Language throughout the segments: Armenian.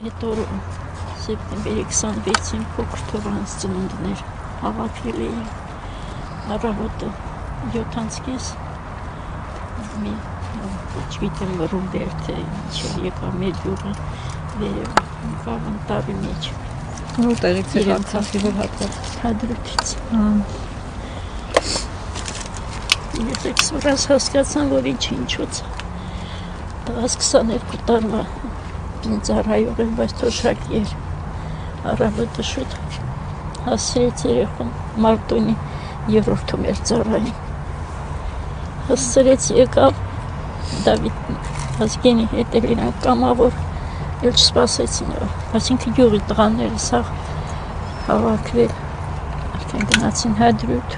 Այդ օրը սեպտեմբերի 26-ին փոքր թորանց ծնունդներ հավաքվել էին առավոտը 7:30 մի չգիտեմ Ռուբեր թե ինչ եկա մեր գյուղը վերև կավ ընտավի մեջ տեղից էր Արցախի որ Հադրութից Եկեք սորս հասկացան որ ինչոց տղաս 22 տարվա Ծառայող եմ, բայց թոշակի էր առավոտը շուտ հասցրեց երեխուն Մարտունի երրորդում էր ծառային հասցրեց եկավ Դավիթ Ազգենի հետ էլ իրանք կամավոր էլ չսպասեցին այսինքն գյուղի տղաները սաղ հավաքվել արդեն գնացին Հադրութ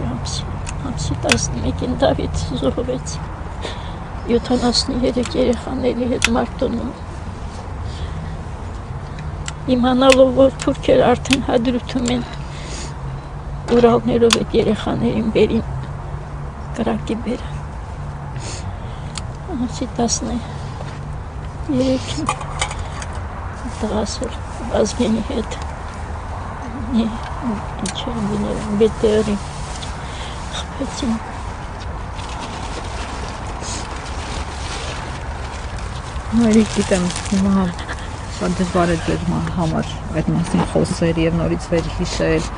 ամսի 11-ին Դավիթ զոհվեց 73 երեխաների հետ Մարտունում իմանալով որ թուրքեր արդեն Հադրութում են Ուրալներով այդ երեխաներին բերին կրակի բերան ամսի 13-ին տղասոր Ազգենի հետ ինչ են գինել բետերի խփեցին Նորից գիտեմ, հիմա շատ դժվար է ձեր համար այդ մասին խոսել եւ նորից վերհիշել,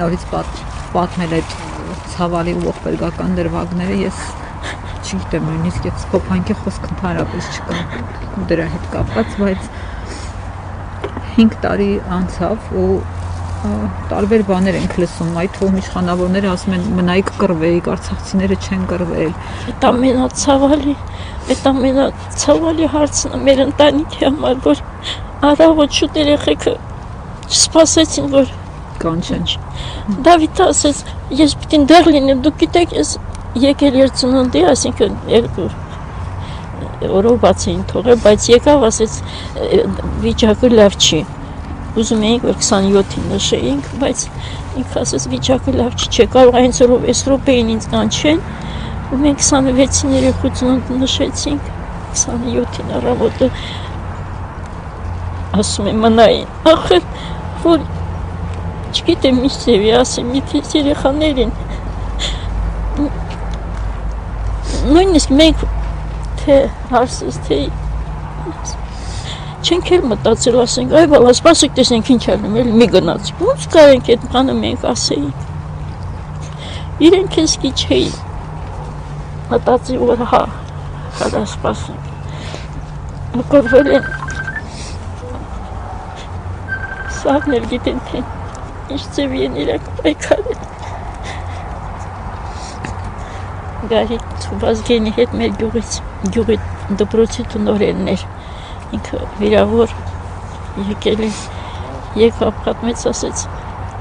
նորից պատմել այդ ցավալի ու ողբերգական դրվագները, ես չգիտեմ, նույնիսկ այդ փոփանքի խոսք ընդհանրապես չկա դրա հետ կապված, բայց 5 տարի անցավ ու տարբեր բաներ ենք լսում, այդ թվում իշխանավորները ասում են մնայիք կռվեիք, արցախցիները չեն կռվել։ Այդ ամենացավալի հարցն է մեր ընտանիքի համար, որ առավոտ շուտ երեխեքը չսպասեցին, որ կանչեն։ Դավիթը ասեց, ես պիտի դեղ լինեմ, դուք գիտեք, ես եկել էր ծնունդի, այսինքն երկու օրով բաց էին թողել, բայց եկավ, ասեց, վիճակը լավ չի։ Ուզում էինք, որ 27-ին նշեինք, բայց ինքը ասեց, վիճակը լավ չի, չէ, կարող հենց օրով այս րոպեին ինձ կանչեն, ու մենք 26-ին երեխու ծնունդ նշեցինք, 27-ին առավոտը ասում եմ մնային, ախր, որ չգիտեմ ինչ ձևի ասեմ, միթե երեխաներին, նույնիսկ մենք թե հարսես, թե չենք էլ մտածել, ասենք, այ բալա, սպասեք, տեսնենք ինչ ալնում, էլ մի գնաց, ոնց կարենք այդ բանը մենք ասեինք, իրենք ես կի չէին, մտածի, որ հա, հալա սպասենք, մկրվել են, սաղներ գիտեն, թե ինչ ձևի են իրակ պայքարել, գարի Ազգենի հետ մեր գյուղի դպրոցի տնօրենն էր, ինքը վիրավոր եկել է, եկավ պատմեց, ասեց,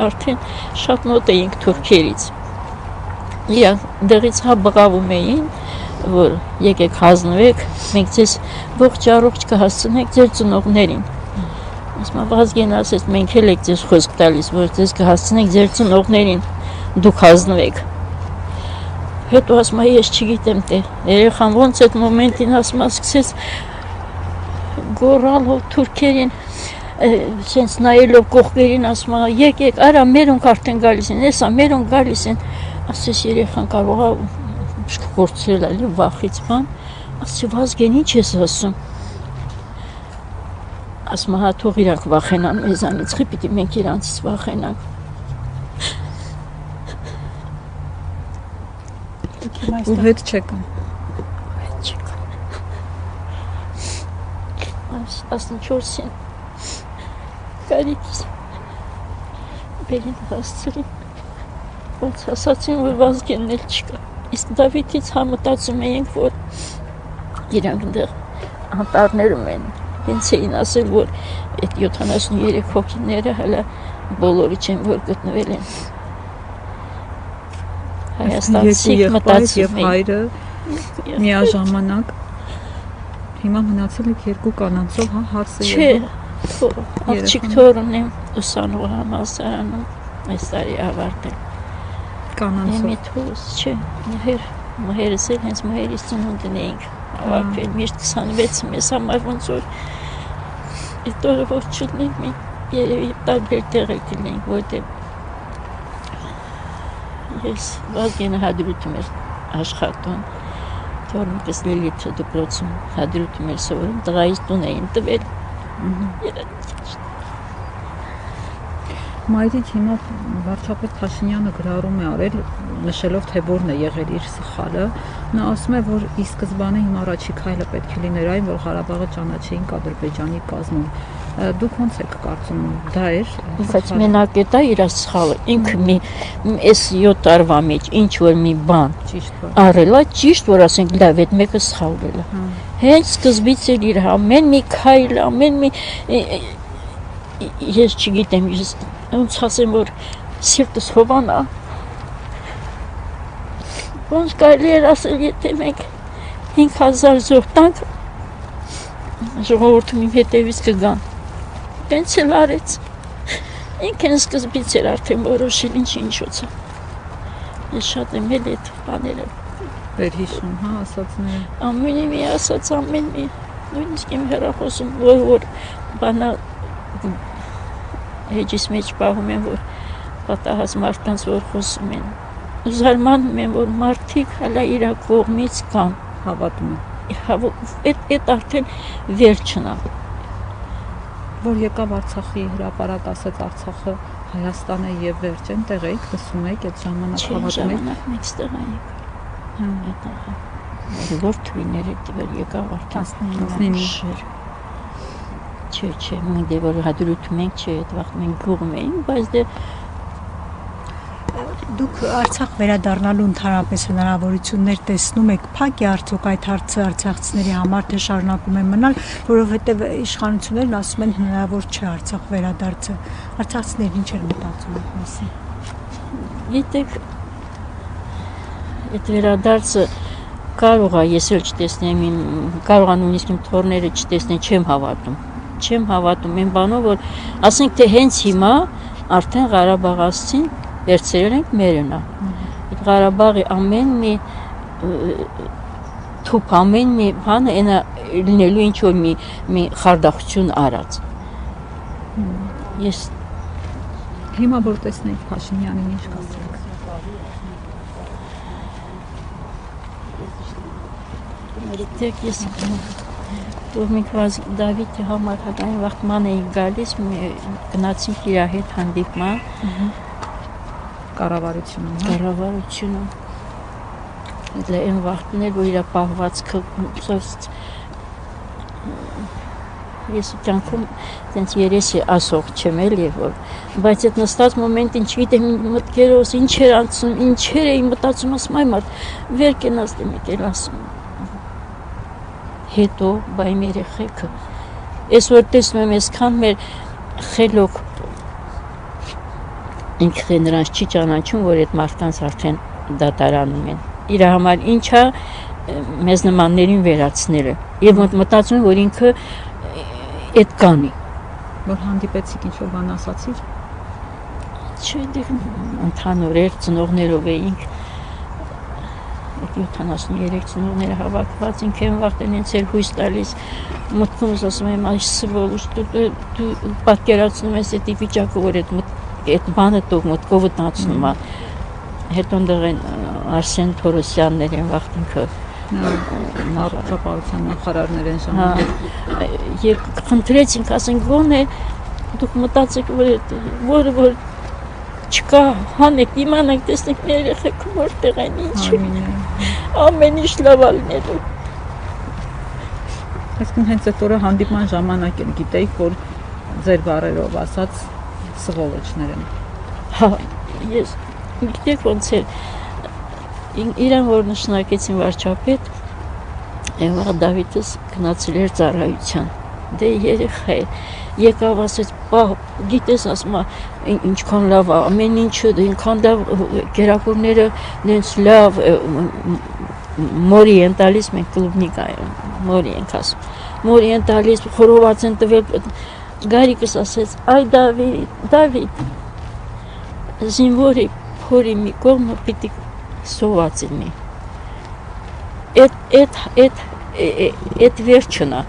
արդեն շատ մոտ էինք թուրքերից, իրանք դեղից հա բղավում էին, որ եկեք հանձնվեք, մենք ձեզ ողջ առողջ կհասցնենք ձեր ծնողներին, ասում Ազգենը ասեց, մենք էլ եք ձեզ խոսք տալիս, որ ձեզ կհասցնենք ձեր ծնողներին, դուք հանձնվեք, հետո ասում ես չգիտեմ թե, երեխան ոնց այդ մոմենտին ասում սկսեց գոռալով թուրքերին, սենց նայելով կողքերին ասում եկեք, արա մերոնք արդեն գալիս են, էսա մերոնք գալիս են, ասես երեխան կարող է կորցրել էլի վախից բան, ասում Ազգեն ինչ ես ասում, ասում հա թող իրանք վախենան մեզանից, խի պիտի մենք իրանցից վախենանք, ու հետ չեկան։ 14-ին կարիքից բերին հասցրին, բայց ասացին, որ Ազգենն էլ չկա, իսկ Դավիթից համտածում էինք, որ իրանք դեղ անտառներում են, հենց էին ասել, որ այդ 73 հոգիները հələ բոլորի չեն, որ գտնվել են Հայաստանցիք մտածում եւ հայրը միաժամանակ հիմա մնացել եք երկու կանանցով, հա, հարսը եղել։ Չէ, աղջիկ թորն եմ ուսանող համալսարանում, այս տարի ավարտել։ Կանանցով։ Մի թոս, չէ, մհերս էլ հենց մհերից ծնունդն էինք հավաքվել, միշտ 26-ը մեզ համար ոնց որ այդ օրը որ չլինենք, մենք երևի տարբեր տեղ կլինենք, որտեղ ես Վազգենը հադրութում էր աշխատում, թորմիկս Լիլիթը դպրոցում հադրութում էր սովորում, տղայից տուն էին տվել, Մայրից հիմա վարչապետ Փաշինյանը գրառում է արել, նշելով թե որն է եղել իր սխալը, նա ասում է, որ ի սկզբանե հիմա առաջի քայլը պետք է լիներ այն, որ Ղարաբաղը ճանաչեին Ադրբեջանի կազմում։ Դուք ոնց եք կարծում, դա էր։ Բայց մենակ դա իր սխալը, ինքը մի այս 7 տարվա մեջ ինչ որ մի բան արելա, ճիշտ որ ասենք լավ, այդ մեկը սխալվել է։ Հենց սկզբից էլ իր ամեն մի քայլ, ամեն մի ես չգիտեմ, ես ոնց ասեմ, որ սիրտս հովանա։ Ոնց կարելի էր ասել, եթե մենք 5000 զոհ տանք, ժողովուրդը իմ հետևից կգան։ Տենց էլ արեց։ Ինքն սկզբից էր արդեն որոշել ինչոցը։ Ես շատ եմ էլ այդ բաները վերհիշում, հա, ասածները։ Ամենի մի ասած, ամեն մի, նույնիսկ իմ հեռախոսում, որ բանա հեջիս մեջ պահում են, որ պատահած մարդկանց որ խոսում են։ Զարմանում են, որ մարդիկ հալա իրա կողմից կան։ Հավատում են։ Այդ արդեն վերջն է։ Որ եկավ Արցախի հրապարակ, ասեց Արցախը Հայաստան է եւ վերջ, այնտեղ եք լսում եք այդ ժամանակ հավատում եք։ Մենք ստեղ ենք։ Որ թույները դեր եկավ արդեն 19-ին։ Չէ, մենք դե որ հադրութում ենք, չէ, այդ վաղ մենք գողում էինք, բայց դե Դուք Արցախ վերադառնալու ընդհանրապես հնարավորություններ տեսնում եք, փակ է արդյոք այդ հարցը արցախցիների համար, թե շարունակում են մնալ, որովհետև իշխանություններն ասում են հնարավոր չէ Արցախ վերադարձը։ Արցախցիներն ինչ են մտածում այդ մասին։ Գիտեք, այդ վերադարձը կարող է, ես էլ չտեսնեմ, կարող է նույնիսկ իմ թորները չտեսնեն, չեմ հավատում այն բանով, որ ասենք թե հենց հիմա արդեն Ղարաբաղացին վերցրել ենք մերնա։ Այդ Ղարաբաղի ամեն մի թուփ, ամեն մի բանը այնա լինելու ինչ որ մի խարդախություն արած։ Ես հիմա որ տեսնենք Փաշինյանին ինչ կասենք։ Գիտեք, ես Տոմիկ Դավիթի համար հատային վաղտման էի գալիս, գնացինք իր հետ հանդիպման կառավարությունում։ Դե այն վաղտն էր, որ իր պահվածքը ես կյանքում տենց երեսի ասող չեմ էլի, բայց այդ նստած մոմենտին չգիտեմ մտքերոս ինչ էր անցնում, ինչեր էի մտածում, ասում այ մարդ վեր կենաս դեմիք էլ ասում հետո բայ մեր երեխեքը ես որ տեսնում եմ այսքան մեր խելոք ինքը նրանց չի ճանաչում, որ այդ մարդկանց արդեն դատարանում են իր համար ինչա մեզ նմաններին վերացնելը եւ մտածում եմ, որ ինքը այդ կանի որ հանդիպեցիք ինչ-որ բան ասացիր չէ դե ընդհանուր էր ծնողներով էինք 73 ծնողները հավաքված ինքեն վաղտեն ինձ էր հույս տալիս մտքումս ասում եմ այս սվոլուշ դու պատկերացնում ես այդ վիճակը որ այդ բանը դու մտքովդ անցնում է հետո ընդեղ են Արսեն Թորոսյաններ են վաղտինքը Առողջապահության նախարարներ են ժամանակ եւ խնդրեցինք ասենք ո՞ն է դուք մտածեք որ չկա հանեք իմանանք տեսնենք մեր երեխեքը որտեղ են ինչ ամեն ինչ լավ լինելու այսինքն հենց այդ օրը հանդիպման ժամանակ են գիտեիք որ ձեր բառերով ասած սվոլոչներ են հա ես գիտեք ոնց է իրան որ նշանակեցին վարչապետ եւ Դավիթս գնացել էր ծառայության դե երեխա է եկավ ասեց պահ գիտես ասում ինչքան լավ ամեն ինչը այնքան լավ գերակուրները դենց լավ մորի են տալիս մենք կլուբնիկա մորի ենք ասում մորի են տալիս խորոված են տվել Գարիկս ասեց այ Դավիթ զինվորի փորի մի կողմը պիտի սոված լինի այդ այդ վերջնա։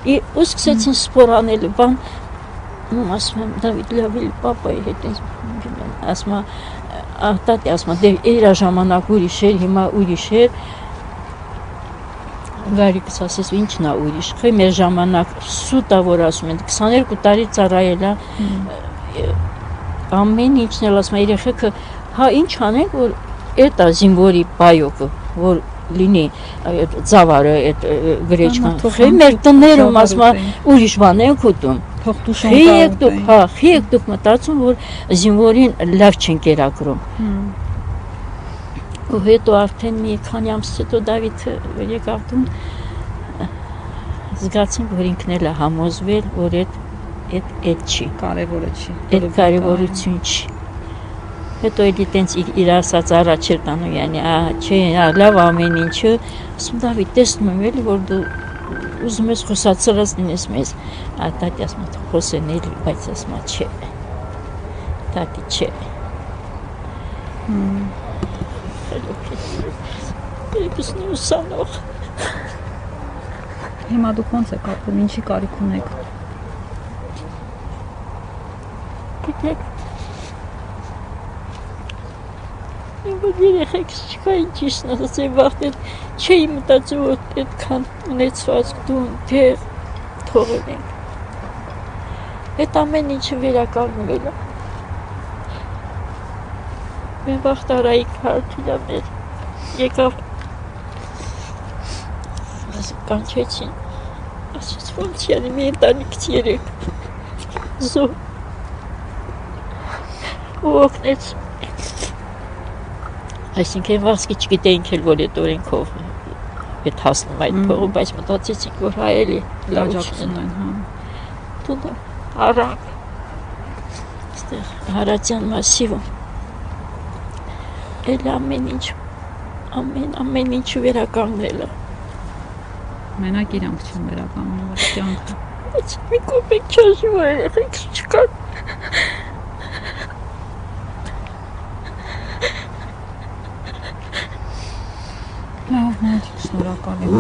Ու սկսեցին սպոր անել, բան, ասում եմ, Դավիթ լավիլ պապայի հետ ասում արտատի, ասում իր ժամանակ ուրիշ էր, հիմա ուրիշ էր, Գարիկս ասես ինչն է ուրիշ, խի մեր ժամանակ սուտա, որ ասում են, 22 տարի ծառայել է, ամեն ինչն էլ ասում է, երեխեքը, հա ինչ անենք, որ այդ է զինվորի պայոկը, որ լինի ծավարը, այդ գրեչկան, խի մեր տներում ասում է, ուրիշ բան ենք ուտում, խի եք դուք մտածում, որ զինվորին լավ չեն կերակրում։ Ու հետո արդեն մի քանի ամս հետո Դավիթը եկավ տուն, զգացինք, որ ինքն էլ է համոզվել, որ այդ չի, կարևորը չի, այդ կարևորություն չի։ Հետո էլի տենց իր ասած առաջ էր տանում, յանի, չէ, լավ ամեն ինչը, ասում Դավիթ, տեսնում եմ էլի, որ դու ուզում ես խոսացրած լինես մեզ, տատի ասում է, խոսեն էլի, բայց ասում է, չէ, տատի չէ։ Երեքուսնի ուսանող։ Հիմա դուք ոնց եք ապրում, ինչի կարիք ունեք։ Գիտեք, իմ որ երեխեքս չկային ճիշտն ասած է վաղտել, չէի մտածում, որ այդքան ունեցվածք դուն դեղ թողել ենք։ Այդ ամեն ինչը վերականգնվել է։ Մեր վաղտ Արայիկ Հարությունյաններ եկավ, կանչեցին, ասեց ոնց յանի մի ընտանիքից երեք զոհ ու օգնեց, այսինքն վաղսկի չգիտեինք էլ, որ այդ օրենքով հետ հասնում այդ փողը, բայց մտածեցինք, որ հայ էլի լավություն են, տունը առանք, ստեղ Հարացյան մասիվում, էլ ամեն ինչ վերականգնել է։ Մենակ իրանք չեն վերականգնվել կյանքը։ Բայց մի կոպեկ չաշի, որ երեխեքս չկան։ Լավ, մայրիկ, շնորհակալ եմ։